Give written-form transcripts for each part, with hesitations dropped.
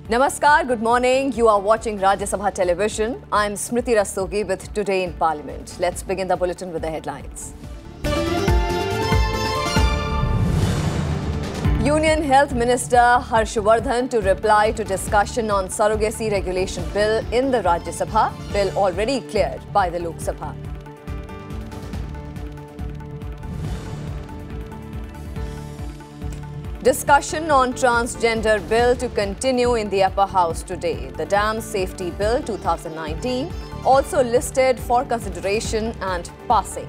Namaskar, good morning. You are watching Rajya Sabha Television. I'm Smriti Rastogi with Today in Parliament. Let's begin the bulletin with the headlines. Union Health Minister Harshvardhan to reply to discussion on surrogacy regulation bill in the Rajya Sabha. Bill already cleared by the Lok Sabha. Discussion on transgender bill to continue in the upper house today. The Dam Safety Bill 2019 also listed for consideration and passing.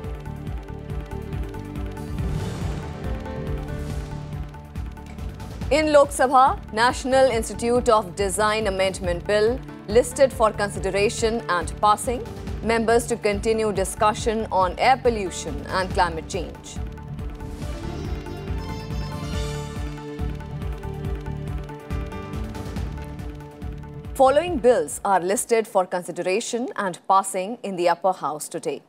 In Lok Sabha, National Institute of Design Amendment Bill listed for consideration and passing. Members to continue discussion on air pollution and climate change. Following bills are listed for consideration and passing in the upper house today.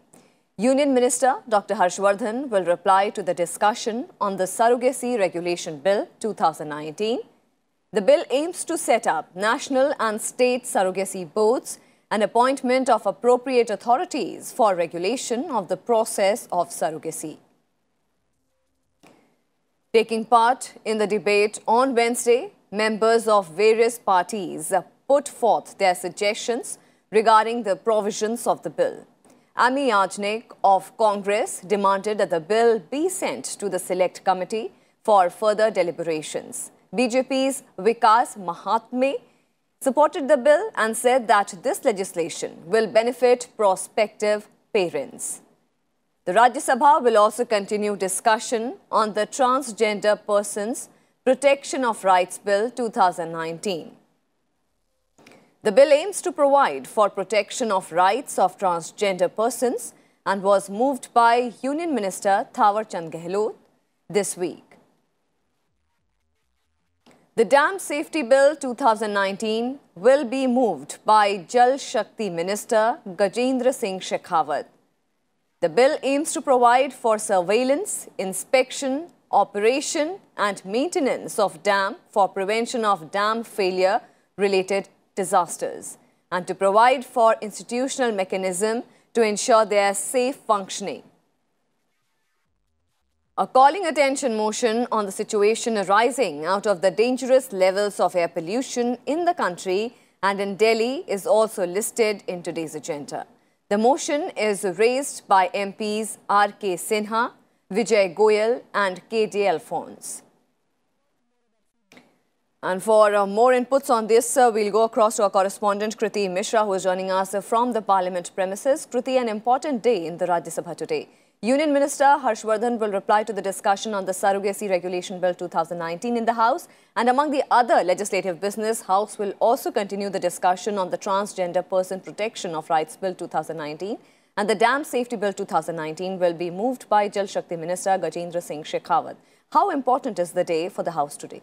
Union Minister Dr. Harshvardhan will reply to the discussion on the Surrogacy Regulation Bill 2019. The bill aims to set up national and state surrogacy boards and appointment of appropriate authorities for regulation of the process of surrogacy. Taking part in the debate on Wednesday, members of various parties put forth their suggestions regarding the provisions of the bill. Ami Yajnik of Congress demanded that the bill be sent to the Select Committee for further deliberations. BJP's Vikas Mahatme supported the bill and said that this legislation will benefit prospective parents. The Rajya Sabha will also continue discussion on the Transgender Persons Protection of Rights Bill 2019. The bill aims to provide for protection of rights of transgender persons and was moved by Union Minister Thawar Chand Gehlot this week. The Dam Safety Bill 2019 will be moved by Jal Shakti Minister Gajendra Singh Shekhawat. The bill aims to provide for surveillance, inspection, operation and maintenance of dam for prevention of dam failure-related disasters and to provide for institutional mechanism to ensure their safe functioning. A calling attention motion on the situation arising out of the dangerous levels of air pollution in the country and in Delhi is also listed in today's agenda. The motion is raised by MPs R.K. Sinha, Vijay Goyal and K.D. Alphonse. And for more inputs on this, we'll go across to our correspondent Kriti Mishra, who is joining us from the Parliament premises. Kriti, an important day in the Rajya Sabha today. Union Minister Harshvardhan will reply to the discussion on the Surrogacy Regulation Bill 2019 in the House. And among the other legislative business, House will also continue the discussion on the Transgender Person Protection of Rights Bill 2019. And the Dam Safety Bill 2019 will be moved by Jal Shakti Minister Gajendra Singh Shekhawat. How important is the day for the House today?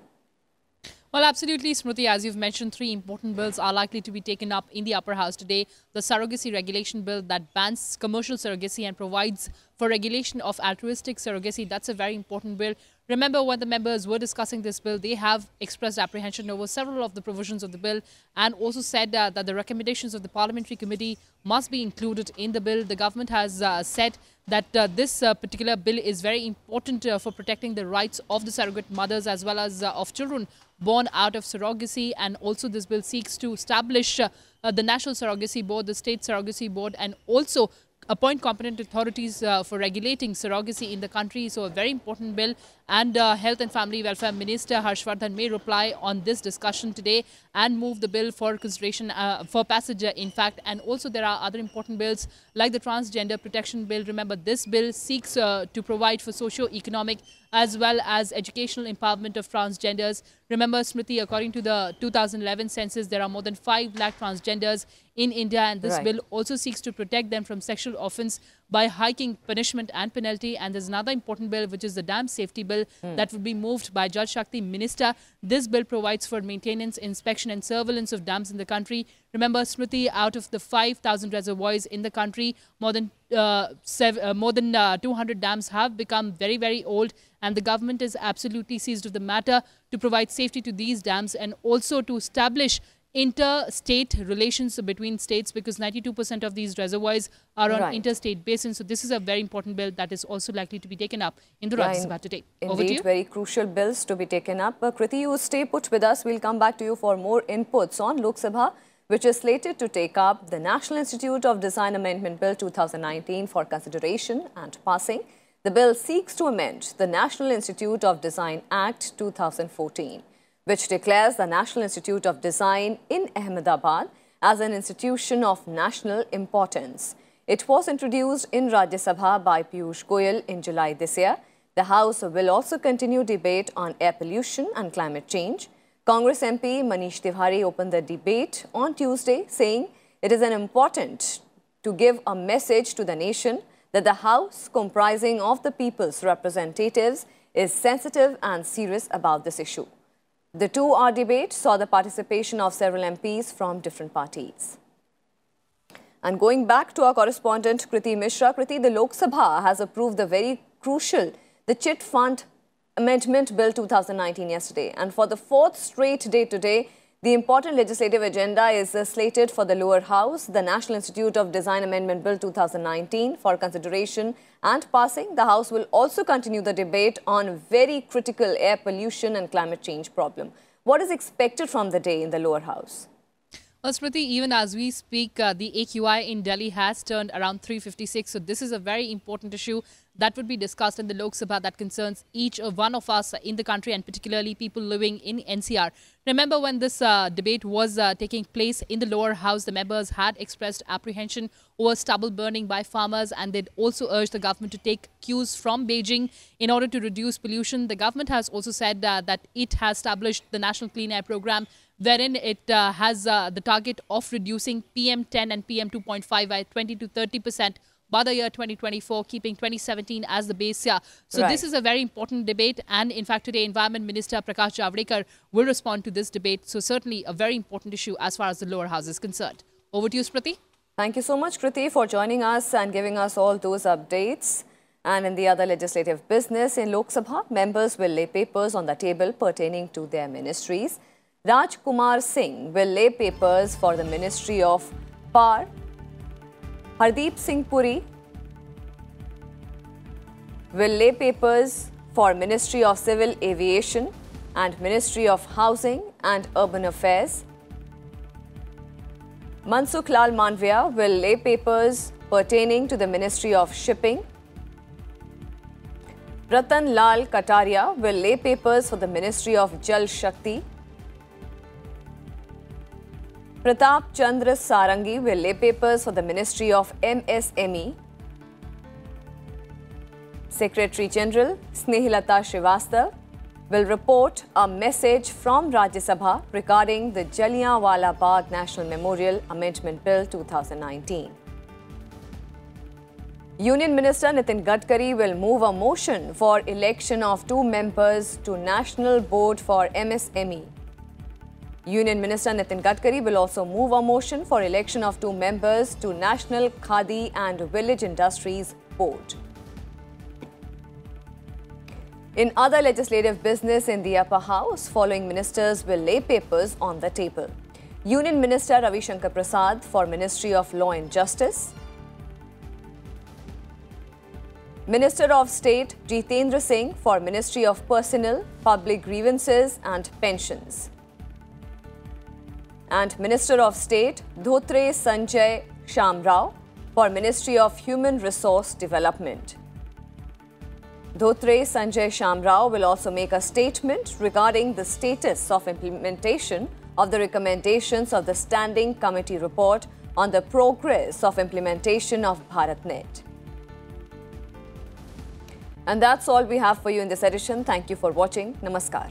Well, absolutely, Smriti. As you've mentioned, three important bills are likely to be taken up in the upper house today. The Surrogacy Regulation Bill that bans commercial surrogacy and provides for regulation of altruistic surrogacy. That's a very important bill. Remember, when the members were discussing this bill, they have expressed apprehension over several of the provisions of the bill and also said that the recommendations of the parliamentary committee must be included in the bill. The government has said that this particular bill is very important for protecting the rights of the surrogate mothers as well as of children born out of surrogacy. And also this bill seeks to establish the National Surrogacy Board, the State Surrogacy Board, and also appoint competent authorities for regulating surrogacy in the country. So a very important bill, and Health and Family Welfare Minister Harshvardhan may reply on this discussion today and move the bill for consideration for passage in fact. And also there are other important bills like the Transgender Protection Bill. Remember, this bill seeks to provide for socio-economic as well as educational empowerment of transgenders. Remember, Smriti, according to the 2011 census, there are more than 5 lakh transgenders in India, and this bill also seeks to protect them from sexual offence by hiking punishment and penalty. And there's another important bill, which is the Dam Safety Bill that will be moved by Jal Shakti Minister. This bill provides for maintenance, inspection and surveillance of dams in the country. Remember, Smriti, out of the 5,000 reservoirs in the country, more than 200 dams have become very, very old, and the government is absolutely seized of the matter to provide safety to these dams and also to establish interstate relations between states, because 92% of these reservoirs are on interstate basins. So this is a very important bill that is also likely to be taken up in the Rajya Sabha today. Over to you. Very crucial bills to be taken up. Kriti, you stay put with us. We'll come back to you for more inputs on Lok Sabha, which is slated to take up the National Institute of Design Amendment Bill 2019 for consideration and passing. The bill seeks to amend the National Institute of Design Act 2014. which declares the National Institute of Design in Ahmedabad as an institution of national importance. It was introduced in Rajya Sabha by Piyush Goyal in July this year. The House will also continue debate on air pollution and climate change. Congress MP Manish Tiwari opened the debate on Tuesday, saying it is important to give a message to the nation that the House, comprising of the people's representatives, is sensitive and serious about this issue. The two-hour debate saw the participation of several MPs from different parties. And going back to our correspondent Kriti Mishra, Kriti, the Lok Sabha has approved the very crucial, the Chit Fund Amendment Bill 2019 yesterday. And for the fourth straight day today, the important legislative agenda is slated for the lower house, the National Institute of Design Amendment Bill 2019 for consideration and passing. The House will also continue the debate on very critical air pollution and climate change problem. What is expected from the day in the lower house? Well, Smriti, even as we speak, the AQI in Delhi has turned around 356. So this is a very important issue that would be discussed in the Lok Sabha that concerns each one of us in the country, and particularly people living in NCR. Remember, when this debate was taking place in the lower house, the members had expressed apprehension over stubble burning by farmers, and they'd also urged the government to take cues from Beijing in order to reduce pollution. The government has also said that it has established the National Clean Air Program, wherein it has the target of reducing PM10 and PM2.5 by 20 to 30% by the year 2024, keeping 2017 as the base year. So this is a very important debate. And in fact, today, Environment Minister Prakash Javadekar will respond to this debate. So certainly a very important issue as far as the lower house is concerned. Over to you, Smriti. Thank you so much, Kriti, for joining us and giving us all those updates. And in the other legislative business, in Lok Sabha, members will lay papers on the table pertaining to their ministries. Raj Kumar Singh will lay papers for the Ministry of Power. Hardeep Singh Puri will lay papers for Ministry of Civil Aviation and Ministry of Housing and Urban Affairs. Mansukh Lal Manvia will lay papers pertaining to the Ministry of Shipping. Ratan Lal Kataria will lay papers for the Ministry of Jal Shakti. Pratap Chandra Sarangi will lay papers for the Ministry of MSME. Secretary General Snehilata Srivastava will report a message from Rajya Sabha regarding the Jallianwala Bagh National Memorial Amendment Bill 2019. Union Minister Nitin Gadkari will move a motion for election of 2 members to National Board for MSME. Union Minister Nitin Gadkari will also move a motion for election of 2 members to National Khadi and Village Industries Board. In other legislative business in the upper house, following ministers will lay papers on the table. Union Minister Ravi Shankar Prasad for Ministry of Law and Justice. Minister of State Jitendra Singh for Ministry of Personnel, Public Grievances and Pensions. And Minister of State Dhotre Sanjay Shamrao for Ministry of Human Resource Development. Dhotre Sanjay Shamrao will also make a statement regarding the status of implementation of the recommendations of the Standing Committee report on the progress of implementation of BharatNet. And that's all we have for you in this edition. Thank you for watching. Namaskar.